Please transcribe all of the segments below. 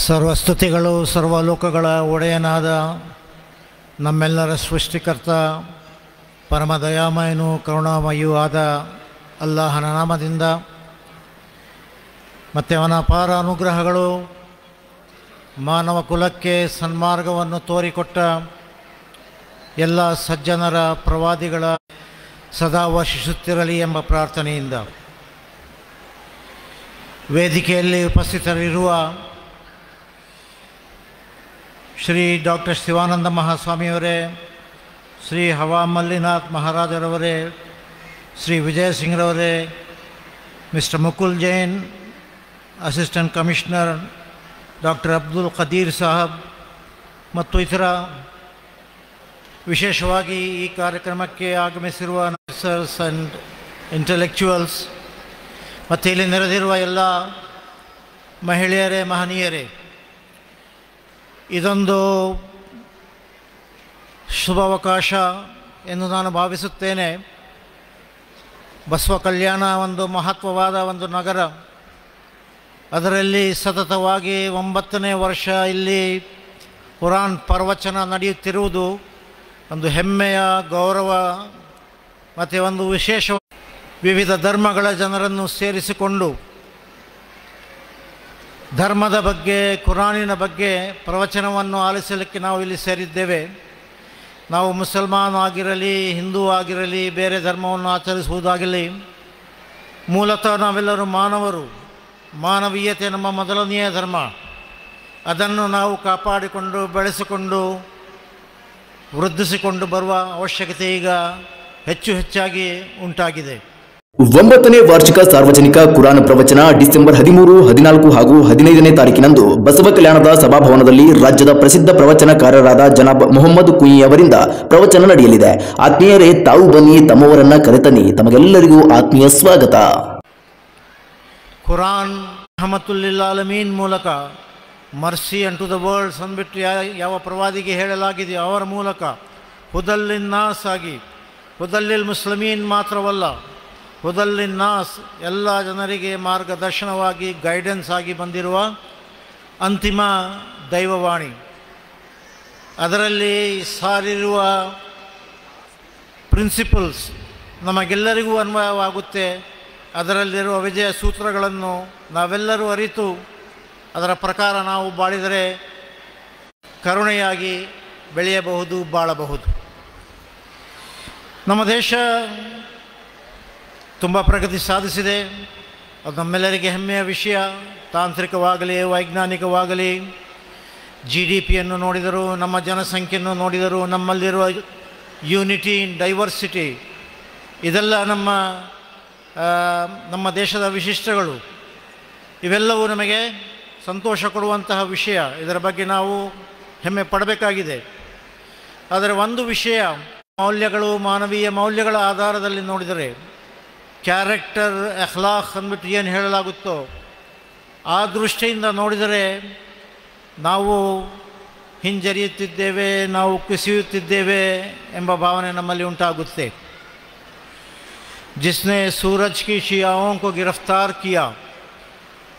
ಸರ್ವಸ್ತುತಿಗಳು ಸರ್ವಲೋಕಗಳ ಒಡೆಯನಾದ ನಮ್ಮೆಲ್ಲರ ಸೃಷ್ಟಿಕರ್ತ ಪರಮ ದಯಾಮಯನೂ ಕರುಣಾಮಯೂ ಆದ ಅಲ್ಲಾಹನ ನಾಮದಿಂದ ಮತ್ತು ಅವನ ಅಪಾರ ಅನುಗ್ರಹಗಳು ಮಾನವ ಕುಲಕ್ಕೆ ಸನ್ಮಾರ್ಗವನ್ನು ತೋರಿಕೊಟ್ಟ ಎಲ್ಲ ಸಜ್ಜನರ ಪ್ರವಾದಿಗಳ ಸದಾ ವರ್ಷಿಸುತ್ತಿರಲಿ ಎಂಬ ಪ್ರಾರ್ಥನೆಯಿಂದ ವೇದಿಕೆಯಲ್ಲಿ ಉಪಸ್ಥಿತರಿರುವ ಶ್ರೀ ಡಾಕ್ಟರ್ ಶಿವಾನಂದ ಮಹಾಸ್ವಾಮಿಯವರೇ, ಶ್ರೀ ಹವಾ ಮಲ್ಲಿನಾಥ್ ಮಹಾರಾಜರವರೇ, ಶ್ರೀ ವಿಜಯ ಸಿಂಗ್ರವರೇ, mister Mukul Jain, assistant commissioner doctor Abdul Khadeer Sahab ಮತ್ತು ಇತರ ವಿಶೇಷವಾಗಿ ಈ ಕಾರ್ಯಕ್ರಮಕ್ಕೆ ಆಗಮಿಸಿರುವ ನರ್ಸರ್ಸ್ ಆ್ಯಂಡ್ ಇಂಟೆಲೆಕ್ಚುವಲ್ಸ್ ಮತ್ತು ಇಲ್ಲಿ ನೆರೆದಿರುವ ಎಲ್ಲ ಮಹಿಳೆಯರೇ, ಮಹನೀಯರೇ, ಇದೊಂದು ಶುಭಾವಕಾಶ ಎಂದು ನಾನು ಭಾವಿಸುತ್ತೇನೆ. ಬಸವ ಕಲ್ಯಾಣ ಒಂದು ಮಹತ್ವವಾದ ಒಂದು ನಗರ. ಅದರಲ್ಲಿ ಸತತವಾಗಿ 9ನೇ ವರ್ಷ ಇಲ್ಲಿ ಕುರಾನ್ ಪ್ರವಚನ ನಡೆಯುತ್ತಿರುವುದು ಒಂದು ಹೆಮ್ಮೆಯ ಗೌರವ ಮತ್ತು ಒಂದು ವಿಶೇಷ. ವಿವಿಧ ಧರ್ಮಗಳ ಜನರನ್ನು ಸೇರಿಸಿಕೊಂಡು ಧರ್ಮದ ಬಗ್ಗೆ, ಕುರಾನಿನ ಬಗ್ಗೆ ಪ್ರವಚನವನ್ನು ಆಲಿಸಲಿಕ್ಕೆ ನಾವು ಇಲ್ಲಿ ಸೇರಿದ್ದೇವೆ. ನಾವು ಮುಸಲ್ಮಾನ್ ಆಗಿರಲಿ, ಹಿಂದೂ ಆಗಿರಲಿ, ಬೇರೆ ಧರ್ಮವನ್ನು ಆಚರಿಸುವುದಾಗಲಿ, ಮೂಲತಃ ನಾವೆಲ್ಲರೂ ಮಾನವರು. ಮಾನವೀಯತೆ ನಮ್ಮ ಮೊದಲನೆಯ ಧರ್ಮ. ಅದನ್ನು ನಾವು ಕಾಪಾಡಿಕೊಂಡು ಬೆಳೆಸಿಕೊಂಡು ವೃದ್ಧಿಸಿಕೊಂಡು ಬರುವ ಅವಶ್ಯಕತೆ ಈಗ ಹೆಚ್ಚಾಗಿ ಉಂಟಾಗಿದೆ. 9ನೇ ವಾರ್ಷಿಕ ಸಾರ್ವಜನಿಕ ಕುರಾನ್ ಪ್ರವಚನ ಡಿಸೆಂಬರ್ 13, 14 ಹಾಗೂ 15ನೇ ತಾರೀಕಿನಂದು ಬಸವ ಕಲ್ಯಾಣದ ಸಭಾಭವನದಲ್ಲಿ ರಾಜ್ಯದ ಪ್ರಸಿದ್ಧ ಪ್ರವಚನಕಾರರಾದ ಜನಾಬ್ ಮೊಹಮ್ಮದ್ ಕುಯಿ ಅವರಿಂದ ಪ್ರವಚನ ನಡೆಯಲಿದೆ. ಆತ್ಮೀಯರೇ, ತಾವು ಬನ್ನಿ, ತಮ್ಮವರನ್ನ ಕರೆತನ್ನಿ. ತಮಗೆಲ್ಲರಿಗೂ ಆತ್ಮೀಯ ಸ್ವಾಗತ. ಕುರಾನ್ ರಹಮತುಲ್ಲಿಲ್ ಆಲಮೀನ್ ಮೂಲಕ ಮರ್ಸಿ ಅಂಟು ದ ವರ್ಲ್ಡ್ಸ್ ಅಂದ್ಬಿಟ್ಟು ಯಾವ ಪ್ರವಾದಿಗೆ ಹೇಳಲಾಗಿದೆ ಅವರ ಮೂಲಕ ಹುದಲ್ಲಿನ್ ನಾಸ್ ಆಗಿ, ಹುದಲ್ಲಿಲ್ ಮುಸ್ಲಿಮೀನ್ ಮಾತ್ರವಲ್ಲ, ಹುದಲ್ಲಿನ್ ನಾಸ್ ಎಲ್ಲ ಜನರಿಗೆ ಮಾರ್ಗದರ್ಶನವಾಗಿ, ಗೈಡೆನ್ಸ್ ಆಗಿ ಬಂದಿರುವ ಅಂತಿಮ ದೈವವಾಣಿ. ಅದರಲ್ಲಿ ಸಾರಿರುವ ಪ್ರಿನ್ಸಿಪಲ್ಸ್ ನಮಗೆಲ್ಲರಿಗೂ ಅನ್ವಯವಾಗುತ್ತೆ. ಅದರಲ್ಲಿರುವ ವಿಜಯ ಸೂತ್ರಗಳನ್ನು ನಾವೆಲ್ಲರೂ ಅರಿತು ಅದರ ಪ್ರಕಾರ ನಾವು ಬಾಳಿದರೆ ಕರುಣೆಯಾಗಿ ಬೆಳೆಯಬಹುದು, ಬಾಳಬಹುದು. ನಮ್ಮ ದೇಶ ತುಂಬ ಪ್ರಗತಿ ಸಾಧಿಸಿದೆ. ಅದು ನಮ್ಮೆಲ್ಲರಿಗೆ ಹೆಮ್ಮೆಯ ವಿಷಯ. ತಾಂತ್ರಿಕವಾಗಲಿ, ವೈಜ್ಞಾನಿಕವಾಗಲಿ, GDPಯನ್ನು ನೋಡಿದರೂ, ನಮ್ಮ ಜನಸಂಖ್ಯೆಯನ್ನು ನೋಡಿದರೂ, ನಮ್ಮಲ್ಲಿರುವ ಯೂನಿಟಿ ಇನ್ ಡೈವರ್ಸಿಟಿ, ಇದೆಲ್ಲ ನಮ್ಮ ದೇಶದ ವಿಶಿಷ್ಟಗಳು. ಇವೆಲ್ಲವೂ ನಮಗೆ ಸಂತೋಷ ಕೊಡುವಂತಹ ವಿಷಯ. ಇದರ ಬಗ್ಗೆ ನಾವು ಹೆಮ್ಮೆ ಪಡಬೇಕಾಗಿದೆ. ಆದರೆ ಒಂದು ವಿಷಯ, ಮೌಲ್ಯಗಳು, ಮಾನವೀಯ ಮೌಲ್ಯಗಳ ಆಧಾರದಲ್ಲಿ ನೋಡಿದರೆ, ಕ್ಯಾರೆಕ್ಟರ್, ಅಖ್ಲಾಕ್ ಅಂದ್ಬಿಟ್ಟು ಏನು ಹೇಳಲಾಗುತ್ತೋ ಆ ದೃಷ್ಟಿಯಿಂದ ನೋಡಿದರೆ ನಾವು ಹಿಂಜರಿಯುತ್ತಿದ್ದೇವೆ, ನಾವು ಕುಸಿಯುತ್ತಿದ್ದೇವೆ ಎಂಬ ಭಾವನೆ ನಮ್ಮಲ್ಲಿ ಉಂಟಾಗುತ್ತೆ. जिसने सूरज की शियाओं को गिरफ्तार किया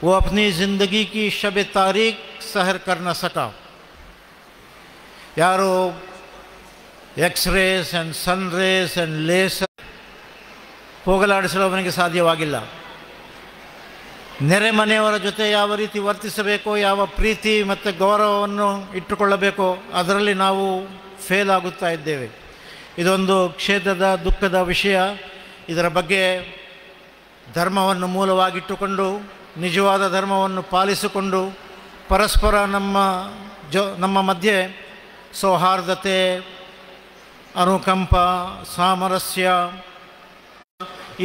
वो अपनी ज़िंदगी की शब तारीख सहर कर न सका. ಯಾರೋ X rays and sun rays and laser ಹೋಗಲಾಡಿಸಲು ಅವನಿಗೆ ಸಾಧ್ಯವಾಗಿಲ್ಲ. ನೆರೆ ಮನೆಯವರ ಜೊತೆ ಯಾವ ರೀತಿ ವರ್ತಿಸಬೇಕೋ, ಯಾವ ಪ್ರೀತಿ ಮತ್ತು ಗೌರವವನ್ನು ಇಟ್ಟುಕೊಳ್ಳಬೇಕೋ ಅದರಲ್ಲಿ ನಾವು ಫೇಲ್ ಆಗುತ್ತಾ ಇದ್ದೇವೆ. ಇದೊಂದು ಖೇದದ, ದುಃಖದ ವಿಷಯ. ಇದರ ಬಗ್ಗೆ ಧರ್ಮವನ್ನು ಮೂಲವಾಗಿಟ್ಟುಕೊಂಡು, ನಿಜವಾದ ಧರ್ಮವನ್ನು ಪಾಲಿಸಿಕೊಂಡು, ಪರಸ್ಪರ ನಮ್ಮ ಮಧ್ಯೆ ಸೌಹಾರ್ದತೆ, ಅನುಕಂಪ, ಸಾಮರಸ್ಯ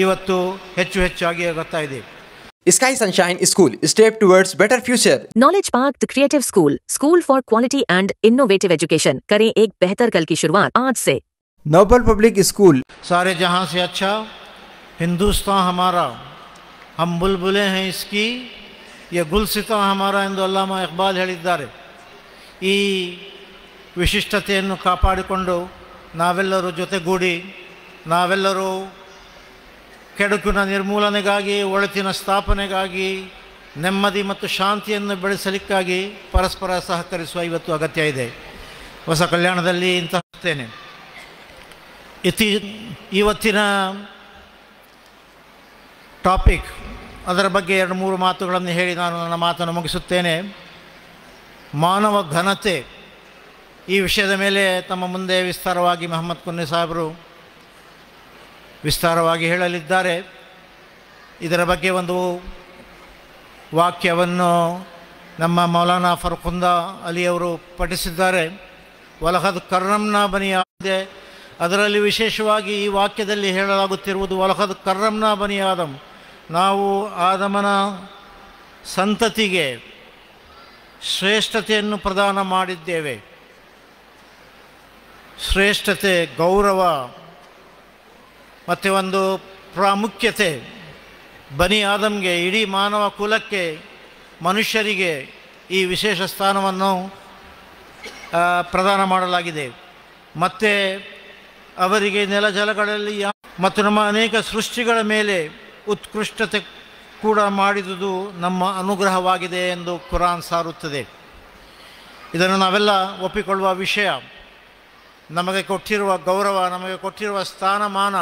ಇವತ್ತು ಹೆಚ್ಚಾಗಿ ಆಗುತ್ತಾ ಇದೆ. Sky Sunshine School, step towards better future. Knowledge Park, the Creative School for quality and innovative education. करें एक बेहतर कल की शुरुआत आज से. Noble Public School. सारे जहां से अच्छा हिंदुस्तान हमारा, हम बुलबुलें हैं इसकी, ये गुलसिता हमारा ಎಂದು ಅಲ್ಲಾಮಾ ಇಕ್ಬಾಲ್ ಹೇಳಿದ್ದಾರೆ. ಈ ವಿಶಿಷ್ಟತೆಯನ್ನು ಕಾಪಾಡಿಕೊಂಡು ನಾವೆಲ್ಲರೂ ಜೊತೆಗೂಡಿ, ನಾವೆಲ್ಲರೂ ಕೆಡುಕಿನ ನಿರ್ಮೂಲನೆಗಾಗಿ, ಒಳಿತಿನ ಸ್ಥಾಪನೆಗಾಗಿ ನೆಮ್ಮದಿ ಮತ್ತು ಶಾಂತಿಯನ್ನು ಬೆಳೆಸಲಿಕ್ಕಾಗಿ ಪರಸ್ಪರ ಸಹಕರಿಸುವ ಇವತ್ತು ಅಗತ್ಯ ಇದೆ. ಹೊಸ ಕಲ್ಯಾಣದಲ್ಲಿ ಇಂತಹೇನೆ ಇವತ್ತಿನ ಟಾಪಿಕ್, ಅದರ ಬಗ್ಗೆ 2-3 ಮಾತುಗಳನ್ನು ಹೇಳಿ ನಾನು ನನ್ನ ಮಾತನ್ನು ಮುಗಿಸುತ್ತೇನೆ. ಮಾನವ ಘನತೆ, ಈ ವಿಷಯದ ಮೇಲೆ ತಮ್ಮ ಮುಂದೆ ವಿಸ್ತಾರವಾಗಿ ಮೊಹಮ್ಮದ್ ಕುನ್ನಿ ಸಾಹೇಬರು ವಿಸ್ತಾರವಾಗಿ ಹೇಳಲಿದ್ದಾರೆ. ಇದರ ಬಗ್ಗೆ ಒಂದು ವಾಕ್ಯವನ್ನು ನಮ್ಮ ಮೌಲಾನಾ ಫರ್ಖುಂದಾ ಅಲಿಯವರು ಪಠಿಸಿದ್ದಾರೆ. ವಲಹದ್ ಕರ್ರಮ್ನಾ ಬನಿ ಆದಮ್, ಅದರಲ್ಲಿ ವಿಶೇಷವಾಗಿ ಈ ವಾಕ್ಯದಲ್ಲಿ ಹೇಳಲಾಗುತ್ತಿರುವುದು ವಲಹದ್ ಕರ್ರಮ್ನಾ ಬನಿ ಆದಮ್, ನಾವು ಆದಮನ ಸಂತತಿಗೆ ಶ್ರೇಷ್ಠತೆಯನ್ನು ಪ್ರದಾನ ಮಾಡಿದ್ದೇವೆ. ಶ್ರೇಷ್ಠತೆ, ಗೌರವ ಮತ್ತು ಒಂದು ಪ್ರಾಮುಖ್ಯತೆ ಬನಿ ಆದಮ್ಗೆ, ಇಡೀ ಮಾನವ ಕುಲಕ್ಕೆ, ಮನುಷ್ಯರಿಗೆ ಈ ವಿಶೇಷ ಸ್ಥಾನವನ್ನು ಪ್ರದಾನ ಮಾಡಲಾಗಿದೆ. ಮತ್ತು ಅವರಿಗೆ ನೆಲಜಲಗಳಲ್ಲಿ ಮತ್ತು ನಮ್ಮ ಅನೇಕ ಸೃಷ್ಟಿಗಳ ಮೇಲೆ ಉತ್ಕೃಷ್ಟತೆ ಕೂಡ ಮಾಡಿದುದು ನಮ್ಮ ಅನುಗ್ರಹವಾಗಿದೆ ಎಂದು ಕುರಾನ್ ಸಾರುತ್ತದೆ. ಇದನ್ನು ನಾವೆಲ್ಲ ಒಪ್ಪಿಕೊಳ್ಳುವ ವಿಷಯ. ನಮಗೆ ಕೊಟ್ಟಿರುವ ಗೌರವ, ನಮಗೆ ಕೊಟ್ಟಿರುವ ಸ್ಥಾನಮಾನ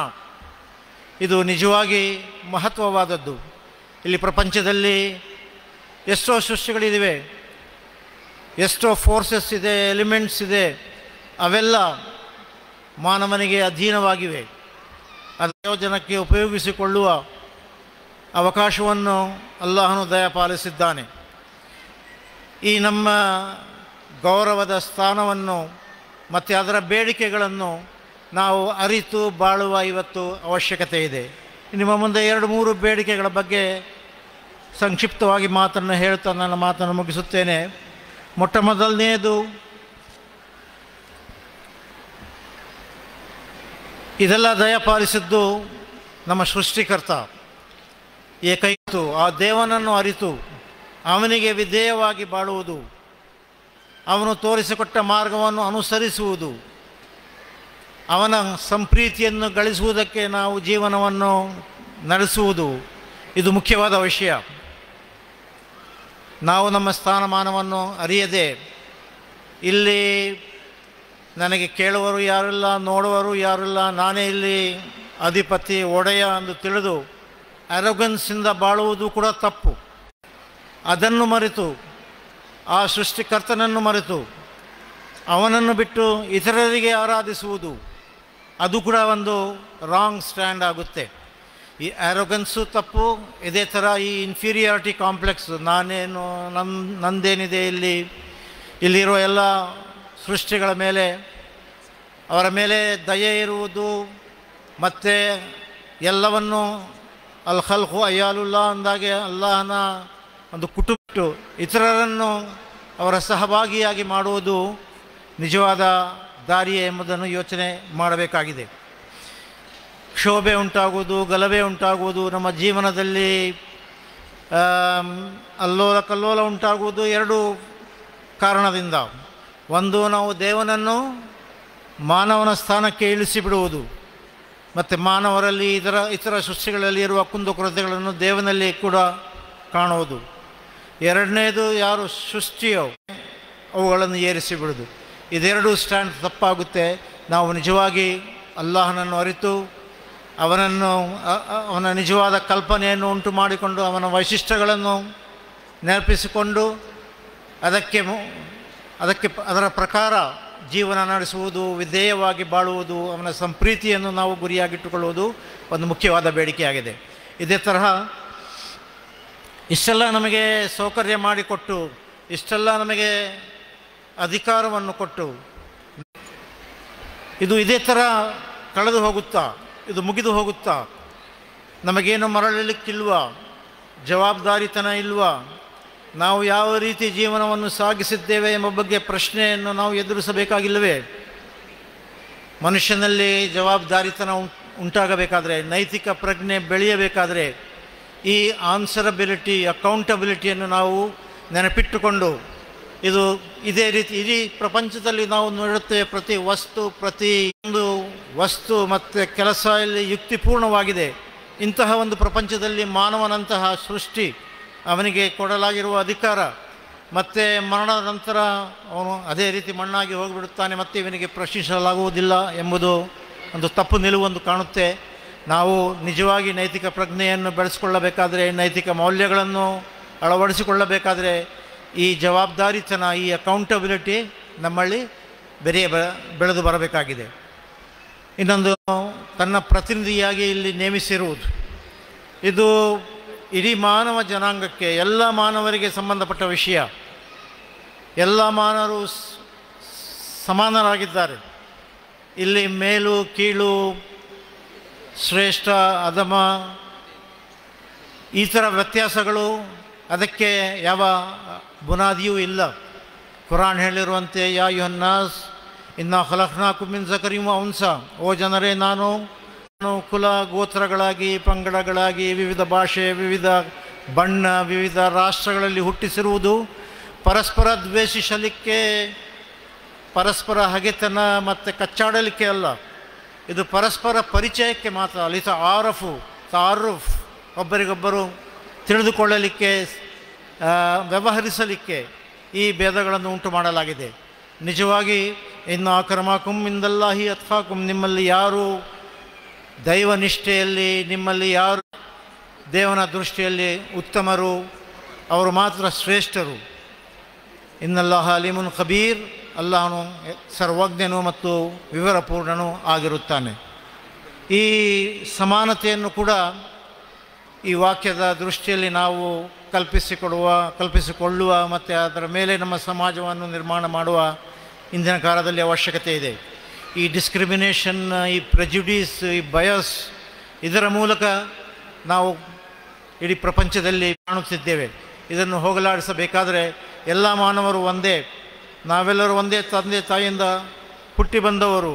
ಇದು ನಿಜವಾಗಿ ಮಹತ್ವವಾದದ್ದು. ಇಲ್ಲಿ ಪ್ರಪಂಚದಲ್ಲಿ ಎಷ್ಟೋ ಸೃಷ್ಟಿಗಳಿವೆ, ಎಷ್ಟೋ ಫೋರ್ಸಸ್ ಇದೆ, ಎಲಿಮೆಂಟ್ಸ್ ಇದೆ, ಅವೆಲ್ಲ ಮಾನವನಿಗೆ ಅಧೀನವಾಗಿವೆ. ಅದರ ಪ್ರಯೋಜನಕ್ಕೆ ಉಪಯೋಗಿಸಿಕೊಳ್ಳುವ ಅವಕಾಶವನ್ನು ಅಲ್ಲಾಹನು ದಯಪಾಲಿಸಿದ್ದಾನೆ. ಈ ನಮ್ಮ ಗೌರವದ ಸ್ಥಾನವನ್ನು ಮತ್ತು ಅದರ ಬೇಡಿಕೆಗಳನ್ನು ನಾವು ಅರಿತು ಬಾಳುವ ಇವತ್ತು ಅವಶ್ಯಕತೆ ಇದೆ. ನಿಮ್ಮ ಮುಂದೆ 2-3 ಬೇಡಿಕೆಗಳ ಬಗ್ಗೆ ಸಂಕ್ಷಿಪ್ತವಾಗಿ ಮಾತನ್ನು ಹೇಳ್ತಾ ನನ್ನ ಮಾತನ್ನು ಮುಗಿಸುತ್ತೇನೆ. ಮೊಟ್ಟ ಮೊದಲನೆಯದು, ಇದೆಲ್ಲ ದಯಪಾಲಿಸಿದ್ದು ನಮ್ಮ ಸೃಷ್ಟಿಕರ್ತ ಏಕೈತು. ಆ ದೇವನನ್ನು ಅರಿತು ಅವನಿಗೆ ವಿಧೇಯವಾಗಿ ಬಾಳುವುದು, ಅವನು ತೋರಿಸಿಕೊಟ್ಟ ಮಾರ್ಗವನ್ನು ಅನುಸರಿಸುವುದು, ಅವನ ಸಂಪ್ರೀತಿಯನ್ನು ಗಳಿಸುವುದಕ್ಕೆ ನಾವು ಜೀವನವನ್ನು ನಡೆಸುವುದು, ಇದು ಮುಖ್ಯವಾದ ವಿಷಯ. ನಾವು ನಮ್ಮ ಸ್ಥಾನಮಾನವನ್ನು ಅರಿಯದೆ ಇಲ್ಲಿ ನನಗೆ ಕೇಳುವರು ಯಾರಿಲ್ಲ, ನೋಡುವರು ಯಾರಿಲ್ಲ, ನಾನೇ ಇಲ್ಲಿ ಅಧಿಪತಿ, ಒಡೆಯ ಎಂದು ತಿಳಿದು ಅರೋಗನ್ಸಿಂದ ಬಾಳುವುದು ಕೂಡ ತಪ್ಪು. ಅದನ್ನು ಮರೆತು, ಆ ಸೃಷ್ಟಿಕರ್ತನನ್ನು ಮರೆತು ಅವನನ್ನು ಬಿಟ್ಟು ಇತರರಿಗೆ ಆರಾಧಿಸುವುದು, ಅದು ಕೂಡ ಒಂದು ರಾಂಗ್ ಸ್ಟ್ಯಾಂಡ್ ಆಗುತ್ತೆ. ಈ ಆರೋಗನ್ಸು ತಪ್ಪು. ಇದೇ ಥರ ಈ ಇನ್ಫೀರಿಯಾರಿಟಿ ಕಾಂಪ್ಲೆಕ್ಸ್, ನಾನೇನು, ನಂದೇನಿದೆ, ಇಲ್ಲಿರೋ ಎಲ್ಲ ಸೃಷ್ಟಿಗಳ ಮೇಲೆ ಅವರ ಮೇಲೆ ದಯೆ ಇರುವುದು, ಮತ್ತು ಎಲ್ಲವನ್ನು ಅಲ್ ಖಲ್ಕು ಅಯ್ಯಾಲುಲ್ಲಾ ಅಂದಾಗೆ ಅಲ್ಲಾಹನ ಒಂದು ಕುಟುಂಬ ಇತರರನ್ನು ಅವರ ಸಹಭಾಗಿಯಾಗಿ ಮಾಡುವುದು ನಿಜವಾದ ದಾರಿಯೇ ಎಂಬುದನ್ನು ಯೋಚನೆ ಮಾಡಬೇಕಾಗಿದೆ. ಕ್ಷೋಭೆ ಉಂಟಾಗುವುದು, ಗಲಭೆ ಉಂಟಾಗುವುದು, ನಮ್ಮ ಜೀವನದಲ್ಲಿ ಅಲ್ಲೋಲ ಕಲ್ಲೋಲ ಉಂಟಾಗುವುದು 2 ಕಾರಣದಿಂದ. ಒಂದು, ನಾವು ದೇವನನ್ನು ಮಾನವನ ಸ್ಥಾನಕ್ಕೆ ಇಳಿಸಿಬಿಡುವುದು, ಮತ್ತು ಮಾನವರಲ್ಲಿ ಇತರ ಸೃಷ್ಟಿಗಳಲ್ಲಿ ಇರುವ ಕುಂದುಕೊರತೆಗಳನ್ನು ದೇವನಲ್ಲಿ ಕೂಡ ಕಾಣುವುದು. 2ನೇದು, ಯಾರು ಸೃಷ್ಟಿಯೋ ಅವುಗಳನ್ನು ಏರಿಸಿಬಿಡುವುದು. ಇದೆರಡು ಸ್ಟ್ಯಾಂಡ್ ತಪ್ಪಾಗುತ್ತೆ. ನಾವು ನಿಜವಾಗಿ ಅಲ್ಲಾಹನನ್ನು ಅರಿತು ಅವನ ನಿಜವಾದ ಕಲ್ಪನೆಯನ್ನು ಉಂಟು ಮಾಡಿಕೊಂಡು ಅವನ ವೈಶಿಷ್ಟ್ಯಗಳನ್ನು ನೆನಪಿಸಿಕೊಂಡು ಅದರ ಪ್ರಕಾರ ಜೀವನ ನಡೆಸುವುದು, ವಿಧೇಯವಾಗಿ ಬಾಳುವುದು, ಅವನ ಸಂಪ್ರೀತಿಯನ್ನು ನಾವು ಗುರಿಯಾಗಿಟ್ಟುಕೊಳ್ಳುವುದು ಒಂದು ಮುಖ್ಯವಾದ ಬೇಡಿಕೆಯಾಗಿದೆ. ಇದೇ ತರಹ ಇಷ್ಟೆಲ್ಲ ನಮಗೆ ಸೌಕರ್ಯ ಮಾಡಿಕೊಟ್ಟು, ಇಷ್ಟೆಲ್ಲ ನಮಗೆ ಅಧಿಕಾರವನ್ನು ಕೊಟ್ಟು, ಇದು ಇದೇ ಥರ ಕಳೆದು ಹೋಗುತ್ತಾ, ಇದು ಮುಗಿದು ಹೋಗುತ್ತಾ, ನಮಗೇನು ಮರಳಲಿಕ್ಕಿಲ್ವಾ, ಜವಾಬ್ದಾರಿತನ ಇಲ್ವಾ, ನಾವು ಯಾವ ರೀತಿ ಜೀವನವನ್ನು ಸಾಗಿಸಿದ್ದೇವೆ ಎಂಬ ಬಗ್ಗೆ ಪ್ರಶ್ನೆಯನ್ನು ನಾವು ಎದುರಿಸಬೇಕಾಗಿಲ್ಲವೇ? ಮನುಷ್ಯನಲ್ಲಿ ಜವಾಬ್ದಾರಿತನ ಉಂಟಾಗಬೇಕಾದರೆ, ನೈತಿಕ ಪ್ರಜ್ಞೆ ಬೆಳೆಯಬೇಕಾದರೆ ಈ ಆನ್ಸರಬಿಲಿಟಿ, ಅಕೌಂಟಬಿಲಿಟಿಯನ್ನು ನಾವು ನೆನಪಿಟ್ಟುಕೊಂಡು, ಇದೇ ರೀತಿ ಇಡೀ ಪ್ರಪಂಚದಲ್ಲಿ ನಾವು ನೋಡುತ್ತೇವೆ, ಪ್ರತಿಯೊಂದು ವಸ್ತು ಮತ್ತು ಕೆಲಸ ಇಲ್ಲಿ ಯುಕ್ತಿಪೂರ್ಣವಾಗಿದೆ. ಇಂತಹ ಒಂದು ಪ್ರಪಂಚದಲ್ಲಿ ಮಾನವನಂತಹ ಸೃಷ್ಟಿ ಅವನಿಗೆ ಕೊಡಲಾಗಿರುವ ಅಧಿಕಾರ, ಮತ್ತು ಮರಣದ ನಂತರ ಅವನು ಅದೇ ರೀತಿ ಮಣ್ಣಾಗಿ ಹೋಗಿಬಿಡುತ್ತಾನೆ, ಮತ್ತು ಇವನಿಗೆ ಪ್ರಶ್ನಿಸಲಾಗುವುದಿಲ್ಲ ಎಂಬುದು ಒಂದು ತಪ್ಪು ನಿಲುವೊಂದು ಕಾಣುತ್ತೆ. ನಾವು ನಿಜವಾಗಿ ನೈತಿಕ ಪ್ರಜ್ಞೆಯನ್ನು ಬೆಳೆಸಿಕೊಳ್ಳಬೇಕಾದ್ರೆ, ನೈತಿಕ ಮೌಲ್ಯಗಳನ್ನು ಅಳವಡಿಸಿಕೊಳ್ಳಬೇಕಾದ್ರೆ ಈ ಜವಾಬ್ದಾರಿತನ, ಈ ಅಕೌಂಟಬಿಲಿಟಿ ನಮ್ಮಲ್ಲಿ ಬೆಳೆದು ಬರಬೇಕಾಗಿದೆ. ಇನ್ನೊಂದು, ತನ್ನ ಪ್ರತಿನಿಧಿಯಾಗಿ ಇಲ್ಲಿ ನೇಮಿಸಿರುವುದು, ಇದು ಇಡೀ ಮಾನವ ಜನಾಂಗಕ್ಕೆ, ಎಲ್ಲ ಮಾನವರಿಗೆ ಸಂಬಂಧಪಟ್ಟ ವಿಷಯ. ಎಲ್ಲ ಮಾನವರು ಸಮಾನರಾಗಿದ್ದಾರೆ. ಇಲ್ಲಿ ಮೇಲು ಕೀಳು, ಶ್ರೇಷ್ಠ ಅಧಮ, ಈ ಥರ ವ್ಯತ್ಯಾಸಗಳು, ಅದಕ್ಕೆ ಯಾವ ಬುನಾದಿಯೂ ಇಲ್ಲ. ಕುರಾನ್ ಹೇಳಿರುವಂತೆ, ಯಾ ಯುಹನ್ನಾಸ್ ಇನ್ನ ಖಲಕ್ನಾಕುಂ ಮಿನ್ ಝಕರಿನ್ ವ ಉನ್ಸಾ, ಓ ಜನರೇ, ನಾನು ಕುಲ ಗೋತ್ರಗಳಾಗಿ, ಪಂಗಡಗಳಾಗಿ, ವಿವಿಧ ಭಾಷೆ, ವಿವಿಧ ಬಣ್ಣ, ವಿವಿಧ ರಾಷ್ಟ್ರಗಳಲ್ಲಿ ಹುಟ್ಟಿಸಿರುವುದು ಪರಸ್ಪರ ದ್ವೇಷಿಸಲಿಕ್ಕೆ, ಪರಸ್ಪರ ಹಗೆತನ ಮತ್ತು ಕಚ್ಚಾಡಲಿಕ್ಕೆ ಅಲ್ಲ. ಇದು ಪರಸ್ಪರ ಪರಿಚಯಕ್ಕೆ ಮಾತ್ರ. ಅಲ್ಲಿ ತಾರುಫ್, ಒಬ್ಬರಿಗೊಬ್ಬರು ತಿಳಿದುಕೊಳ್ಳಲಿಕ್ಕೆ, ವ್ಯವಹರಿಸಲಿಕ್ಕೆ ಈ ಭೇದಗಳನ್ನು ಉಂಟು ಮಾಡಲಾಗಿದೆ. ನಿಜವಾಗಿ ಇನ್ನು ಅಕ್ರಮಕುಂ ಇಂದಲ್ಲಾಹಿ ಅತ್ಕಾಕುಂ, ನಿಮ್ಮಲ್ಲಿ ಯಾರು ದೈವನಿಷ್ಠೆಯಲ್ಲಿ, ನಿಮ್ಮಲ್ಲಿ ಯಾರು ದೇವನ ದೃಷ್ಟಿಯಲ್ಲಿ ಉತ್ತಮರು, ಅವರು ಮಾತ್ರ ಶ್ರೇಷ್ಠರು. ಇನ್ನಲ್ಲಾಹ ಅಲೀಮುನ್ ಖಬೀರ್, ಅಲ್ಲಾಹನು ಸರ್ವಜ್ಞನು ಮತ್ತು ವಿವರಪೂರ್ಣನೂ ಆಗಿರುತ್ತಾನೆ. ಈ ಸಮಾನತೆಯನ್ನು ಕೂಡ ಈ ವಾಕ್ಯದ ದೃಷ್ಟಿಯಲ್ಲಿ ನಾವು ಕಲ್ಪಿಸಿಕೊಳ್ಳುವ ಮತ್ತು ಅದರ ಮೇಲೆ ನಮ್ಮ ಸಮಾಜವನ್ನು ನಿರ್ಮಾಣ ಮಾಡುವ ಇಂದಿನ ಕಾಲದಲ್ಲಿ ಅವಶ್ಯಕತೆ ಇದೆ. ಈ ಡಿಸ್ಕ್ರಿಮಿನೇಷನ್, ಈ ಪ್ರೆಜುಡೀಸ್, ಈ ಬಯಸ್, ಇದರ ಮೂಲಕ ನಾವು ಇಡೀ ಪ್ರಪಂಚದಲ್ಲಿ ಕಾಣುತ್ತಿದ್ದೇವೆ. ಇದನ್ನು ಹೋಗಲಾಡಿಸಬೇಕಾದರೆ ಎಲ್ಲ ಮಾನವರು ಒಂದೇ, ನಾವೆಲ್ಲರೂ ಒಂದೇ ತಂದೆ ತಾಯಿಯಿಂದ ಹುಟ್ಟಿ ಬಂದವರು,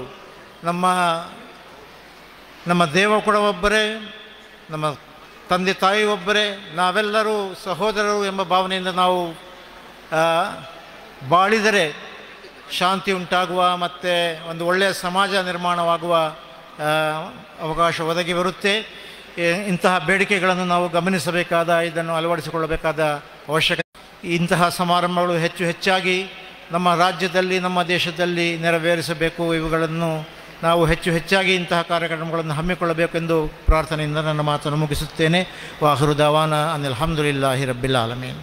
ನಮ್ಮ ದೇವ ಕೂಡ ಒಬ್ಬರೇ, ನಮ್ಮ ತಂದೆ ತಾಯಿ ಒಬ್ಬರೇ, ನಾವೆಲ್ಲರೂ ಸಹೋದರರು ಎಂಬ ಭಾವನೆಯಿಂದ ನಾವು ಬಾಳಿದರೆ ಶಾಂತಿ ಉಂಟಾಗುವ ಮತ್ತು ಒಂದು ಒಳ್ಳೆಯ ಸಮಾಜ ನಿರ್ಮಾಣವಾಗುವ ಅವಕಾಶ ಒದಗಿ ಬರುತ್ತೆ. ಇಂತಹ ಬೇಡಿಕೆಗಳನ್ನು ನಾವು ಗಮನಿಸಬೇಕಾದ, ಇದನ್ನು ಅಳವಡಿಸಿಕೊಳ್ಳಬೇಕಾದ ಅವಶ್ಯಕತೆ. ಇಂತಹ ಸಮಾರಂಭಗಳು ಹೆಚ್ಚಾಗಿ ನಮ್ಮ ರಾಜ್ಯದಲ್ಲಿ, ನಮ್ಮ ದೇಶದಲ್ಲಿ ನೆರವೇರಿಸಬೇಕು. ಇವುಗಳನ್ನು ನಾವು ಹೆಚ್ಚಾಗಿ ಇಂತಹ ಕಾರ್ಯಕ್ರಮಗಳನ್ನು ಹಮ್ಮಿಕೊಳ್ಳಬೇಕೆಂದು ಪ್ರಾರ್ಥನೆಯಿಂದ ನನ್ನ ಮಾತನ್ನು ಮುಗಿಸುತ್ತೇನೆ. ವಾಹಿರು ದಾವಾನ ಅನಿಲ್ ಹಮ್ದುಲಿಲ್ಲಾಹಿ ರಬ್ಬಿಲ್ ಆಲಮೀನ್.